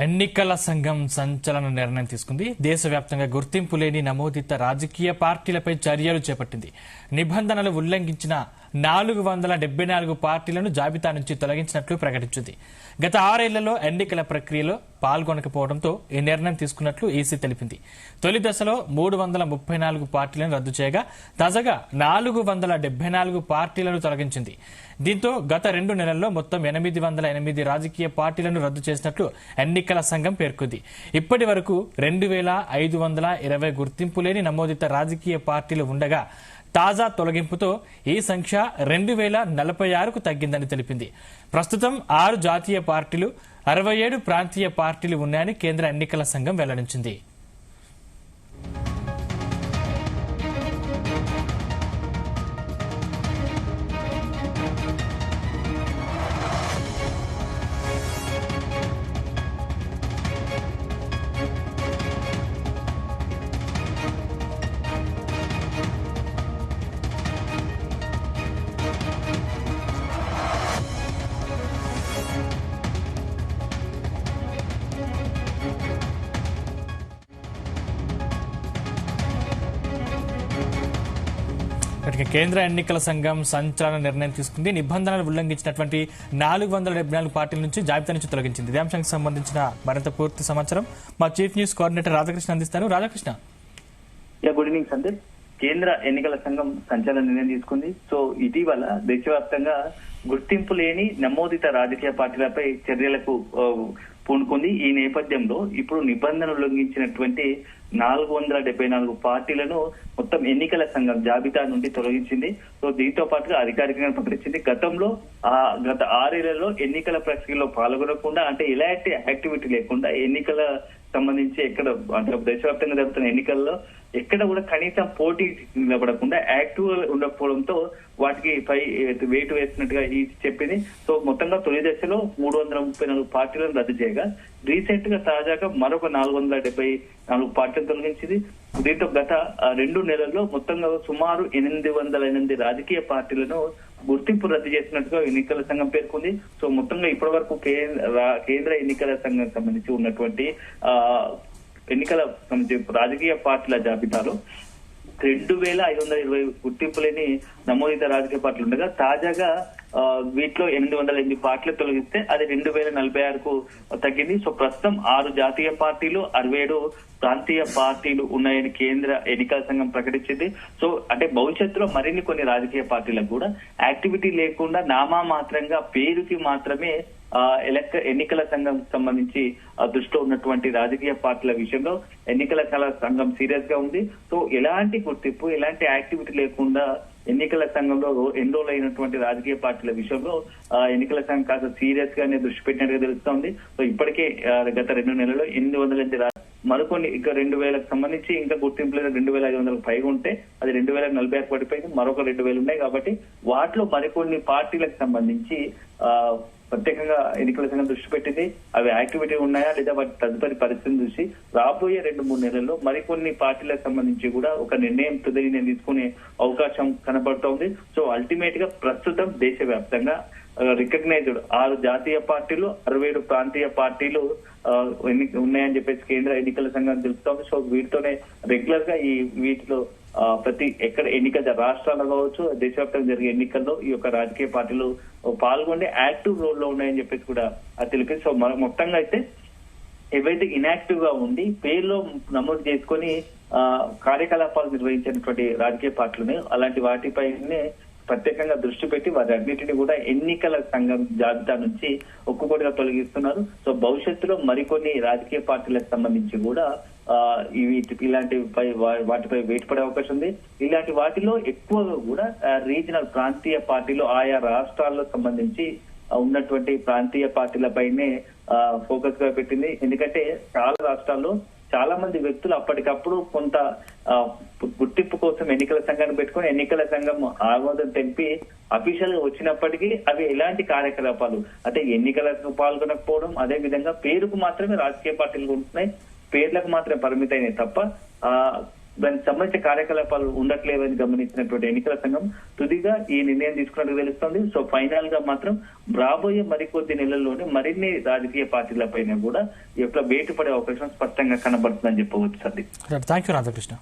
ఎన్నికల సంఘం సంచలన నిర్ణయం తీసుకుంది. దేశవ్యాప్తంగా గుర్తింపు లేని నమోదిత రాజకీయ పార్టీలపై చర్యలు చేపట్టింది. నిబంధనలు ఉల్లంఘించిన 474 పార్టీలను జాబితా నుంచి తొలగించినట్లు ప్రకటించింది. గత 6 ఏళ్లలో ఎన్నికల ప్రక్రియలో పాల్గొనకపోవడంతో ఈ నిర్ణయం తీసుకున్నట్లు ఈసీ తెలిపింది. తొలి దశలో 334 పార్టీలను రద్దు చేయగా తాజాగా 474 పార్టీలను తొలగించింది. దీంతో గత 2 నెలల్లో మొత్తం 808 రాజకీయ పార్టీలను రద్దు చేసినట్లు ఎన్నికల సంఘం పేర్కొంది. ఇప్పటి వరకు 2520 గుర్తింపు లేని నమోదిత రాజకీయ పార్టీలు ఉండగా తాజా తొలగింపుతో ఈ సంఖ్య 2046కు తగ్గిందని తెలిపింది. ప్రస్తుతం 6 జాతీయ పార్టీలు, 67 ప్రాంతీయ పార్టీలు ఉన్నాయని కేంద్ర ఎన్నికల సంఘం వెల్లడించింది. కేంద్ర ఎన్నికల సంఘం సంచలన నిర్ణయం తీసుకుంది. నిబంధనలు ఉల్లంఘించినటువంటి 474 పార్టీల నుంచి జాబితా నుంచి తొలగించింది. ఇదే అంశానికి సంబంధించిన మరింత పూర్తి సమాచారం మా చీఫ్ న్యూస్ కోఆర్డినేటర్ రాధాకృష్ణ అందిస్తారు. రాధాకృష్ణ. Good evening Sandeep. కేంద్ర ఎన్నికల సంఘం సంచలన నిర్ణయం తీసుకుంది. సో ఇటీవల దేశవ్యాప్తంగా గుర్తింపు లేని నమోదిత రాజకీయ పార్టీలపై చర్యలకు పూనుకుంది. ఈ నేపథ్యంలో ఇప్పుడు నిబంధనలు ఉల్లంఘించినటువంటి 474 పార్టీలను మొత్తం ఎన్నికల సంఘం జాబితా నుండి తొలగించింది. సో దీంతో పాటుగా అధికారికంగా ప్రకటించింది. గత 6 ఏళ్లలో ఎన్నికల ప్రక్రియలో పాల్గొనకుండా, అంటే ఎలాంటి యాక్టివిటీ లేకుండా ఎన్నికల సంబంధించి ఎక్కడ అంటే దేశవ్యాప్తంగా జరుగుతున్న ఎన్నికల్లో ఎక్కడ కూడా కనీసం పోటీ నిలబడకుండా యాక్టివ్ ఉండకపోవడంతో వాటికి పై వెయిట్ వేసినట్టుగా చెప్పింది. సో మొత్తంగా తొలి దశలో 334 పార్టీలను రద్దు చేయగా రీసెంట్ గా తాజాగా మరొక 474 పార్టీలను తొలగించింది. దీంతో గత 2 నెలల్లో మొత్తంగా సుమారు 808 రాజకీయ పార్టీలను గుర్తింపు రద్దు చేసినట్టుగా ఎన్నికల సంఘం పేర్కొంది. సో మొత్తంగా ఇప్పటి వరకు కేంద్ర ఎన్నికల సంఘం సంబంధించి ఉన్నటువంటి ఎన్నికల రాజకీయ పార్టీల జాబితాలో 2520 గుర్తింపు లేని నమోదిత రాజకీయ పార్టీలు ఉండగా తాజాగా వీటిలో 808 పార్టీలు తొలగిస్తే అది 2046కు తగ్గింది. సో ప్రస్తుతం 6 జాతీయ పార్టీలు, 67 ప్రాంతీయ పార్టీలు ఉన్నాయని కేంద్ర ఎన్నికల సంఘం ప్రకటించింది. సో అంటే భవిష్యత్తులో మరిన్ని కొన్ని రాజకీయ పార్టీలకు కూడా యాక్టివిటీ లేకుండా నామమాత్రంగా పేరుకి మాత్రమే ఎన్నికల సంఘం సంబంధించి దృష్టిలో ఉన్నటువంటి రాజకీయ పార్టీల విషయంలో ఎన్నికల సంఘం సీరియస్ గా ఉంది. సో ఎలాంటి గుర్తింపు, ఎలాంటి యాక్టివిటీ లేకుండా ఎన్నికల సంఘంలో ఎన్రోల్ అయినటువంటి రాజకీయ పార్టీల విషయంలో ఎన్నికల సంఘం కాస్త సీరియస్ గానే దృష్టి పెట్టినట్టుగా తెలుస్తోంది. సో ఇప్పటికే గత 2 నెలల్లో 808 మరికొన్ని ఇంకా 2000కు సంబంధించి ఇంకా గుర్తింపు లేదు 2500కు పైగా ఉంటే అది 2046 పడిపోయింది. మరొక 2000 ఉన్నాయి. కాబట్టి వాటిలో మరికొన్ని పార్టీలకు సంబంధించి ప్రత్యేకంగా ఎన్నికల సంఘం దృష్టి పెట్టింది. అవి యాక్టివిటీ ఉన్నాయా లేదా వాటి తదుపరి పరిస్థితిని చూసి రాబోయే 2-3 నెలల్లో మరికొన్ని పార్టీలకు సంబంధించి కూడా ఒక తుది నిర్ణయం తీసుకునే అవకాశం కనబడుతోంది. సో అల్టిమేట్ గా ప్రస్తుతం దేశవ్యాప్తంగా రికగ్నైజ్డ్ 6 జాతీయ పార్టీలు, 67 ప్రాంతీయ పార్టీలు ఉన్నాయని చెప్పేసి కేంద్ర ఎన్నికల సంఘం తెలుపుతోంది. సో వీటితోనే రెగ్యులర్ గా వీటిలో ప్రతి ఎక్కడ ఎన్నికల రాష్ట్రాల్లో కావచ్చు, దేశవ్యాప్తంగా జరిగే ఎన్నికల్లో ఈ యొక్క రాజకీయ పార్టీలు పాల్గొనే యాక్టివ్ రోల్ లో ఉన్నాయని చెప్పేసి కూడా తెలిపింది. సో మొత్తంగా అయితే ఏవైతే ఇన్యాక్టివ్ గా ఉండి పేర్లో నమోదు చేసుకొని కార్యకలాపాలు నిర్వహించినటువంటి రాజకీయ పార్టీలు అలాంటి వాటిపైనే ప్రత్యేకంగా దృష్టి పెట్టి వారి అన్నింటినీ కూడా ఎన్నికల సంఘం జాబితా నుంచి ఒక్కొక్కటిగా తొలగిస్తున్నారు. సో భవిష్యత్తులో మరికొన్ని రాజకీయ పార్టీలకు సంబంధించి కూడా వాటిపై వెయిట్ పడే అవకాశం ఉంది. ఇలాంటి వాటిలో ఎక్కువగా కూడా రీజనల్ ప్రాంతీయ పార్టీలు ఆయా రాష్ట్రాల్లో సంబంధించి ఉన్నటువంటి ప్రాంతీయ పార్టీలపైనే ఫోకస్ గా పెట్టింది. ఎందుకంటే చాలా రాష్ట్రాల్లో చాలా మంది వ్యక్తులు అప్పటికప్పుడు కొంత గుర్తింపు కోసం ఎన్నికల సంఘాన్ని పెట్టుకుని ఎన్నికల సంఘం ఆమోదం తెంపి అఫీషియల్ గా వచ్చినప్పటికీ అవి ఎలాంటి కార్యకలాపాలు అంటే ఎన్నికలకు పాల్గొనకపోవడం, అదే విధంగా పేరుకు మాత్రమే రాజకీయ పార్టీలు ఉంటున్నాయి, పేర్లకు మాత్రమే పరిమితమైనవి తప్ప దానికి సంబంధించిన కార్యకలాపాలు ఉండట్లేవని గమనించినటువంటి ఎన్నికల సంఘం తుదిగా ఈ నిర్ణయం తీసుకున్నట్టు తెలుస్తోంది. సో ఫైనల్ గా మాత్రం రాబోయే మరికొద్ది నెలల్లోనే మరిన్ని రాజకీయ పార్టీలపైన కూడా ఎట్లా వేటు పడే అవకాశం స్పష్టంగా కనబడుతుందని చెప్పవచ్చు. Thank you Radhakrishna.